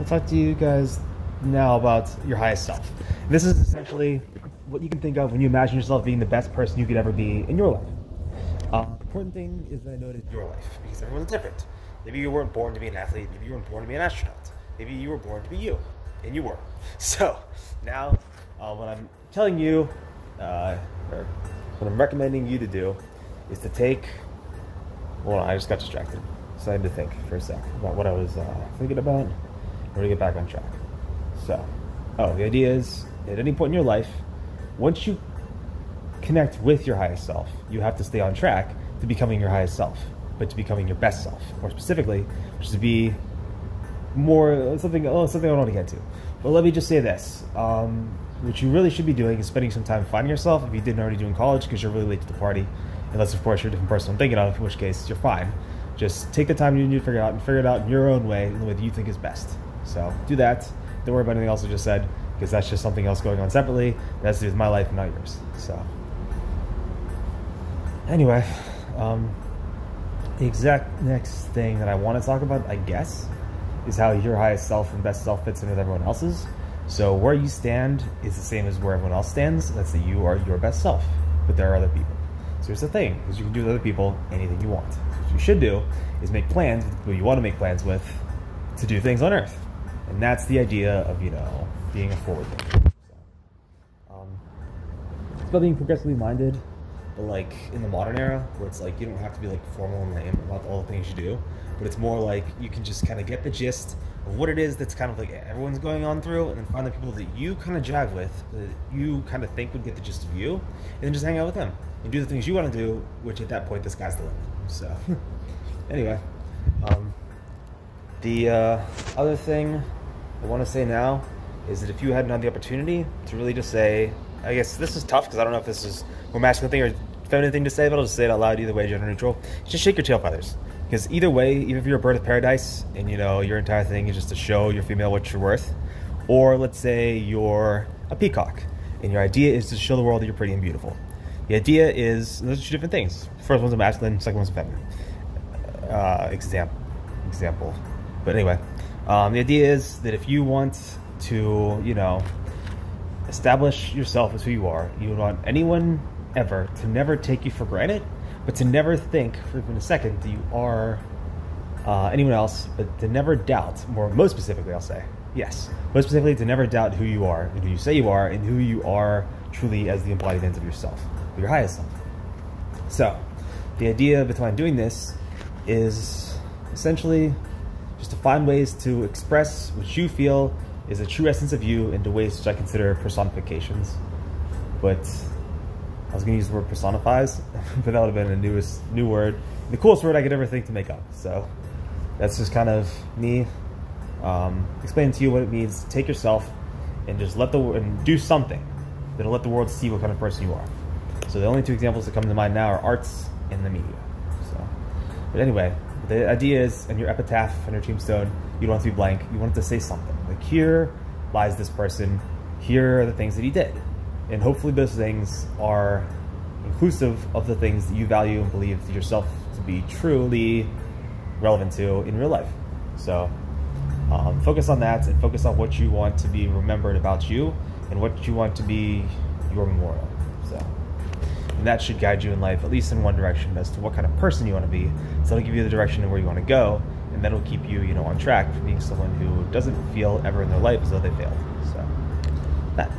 I'll talk to you guys now about your highest self. This is essentially what you can think of when you imagine yourself being the best person you could ever be in your life. The important thing is that I noted your life, because everyone's different. Maybe you weren't born to be an athlete, maybe you weren't born to be an astronaut, maybe you were born to be you, and you were. So, now, what I'm telling you, or what I'm recommending you to do, is to take, hold on, I just got distracted. So I had to think for a sec about what I was thinking about in order to get back on track. So, the idea is, at any point in your life, once you connect with your highest self, you have to stay on track to becoming your highest self, but to becoming your best self, more specifically, which is to be more something I don't want to get to. But let me just say this. What you really should be doing is spending some time finding yourself, if you didn't already do in college, because you're really late to the party, unless of course you're a different person I'm thinking of, in which case you're fine. Just take the time you need to figure it out, and figure it out in your own way, in the way that you think is best. So do that. Don't worry about anything else I just said, because that's just something else going on separately. That has to do with my life and not yours. So anyway, the exact next thing that I want to talk about, I guess, is how your highest self and best self fits in with everyone else's. So where you stand is the same as where everyone else stands. That's that you are your best self, but there are other people. So here's the thing, is you can do with other people anything you want. So what you should do is make plans with people you want to make plans with to do things on Earth. And that's the idea of, being a forward thinker. So, it's about being progressively minded, but like in the modern era, where it's like you don't have to be like formal and lame about all the things you do, but it's more like you can just kind of get the gist of what it is that's kind of like everyone's going on through, and then find the people that you kind of jive with, that you kind of think would get the gist of you, and then just hang out with them and do the things you want to do, which at that point the sky's the limit. So anyway, the other thing I want to say now is that if you hadn't had the opportunity to really just say, I guess this is tough because I don't know if this is a more masculine thing or feminine thing to say, but I'll just say it out loud either way, gender neutral. Just shake your tail feathers. Because either way, even if you're a bird of paradise and your entire thing is just to show your female what you're worth, or let's say you're a peacock and your idea is to show the world that you're pretty and beautiful. The idea is, those are two different things. First one's a masculine, second one's a feminine. Example. But anyway, the idea is that if you want to, establish yourself as who you are, you want anyone ever to never take you for granted, but to never think for even a second that you are anyone else, but to never doubt, most specifically I'll say, yes, most specifically to never doubt who you are and who you say you are and who you are truly as the embodiment of yourself, your highest self. So, the idea behind doing this is essentially just to find ways to express what you feel is a true essence of you into ways which I consider personifications. But I was going to use the word personifies, but that would have been the new word, the coolest word I could ever think to make up. So that's just kind of me explaining to you what it means to take yourself and just do something that'll let the world see what kind of person you are. So the only two examples that come to mind now are arts and the media. So, but anyway, the idea is, in your epitaph, on your tombstone, you don't want it to be blank. You want it to say something. Like, here lies this person. Here are the things that he did. And hopefully those things are inclusive of the things that you value and believe yourself to be truly relevant to in real life. So focus on that, and focus on what you want to be remembered about you and what you want to be your memorial. So, and that should guide you in life, at least in one direction, as to what kind of person you want to be. So it'll give you the direction of where you want to go, and that'll keep you, on track for being someone who doesn't feel ever in their life as though they failed. So, that.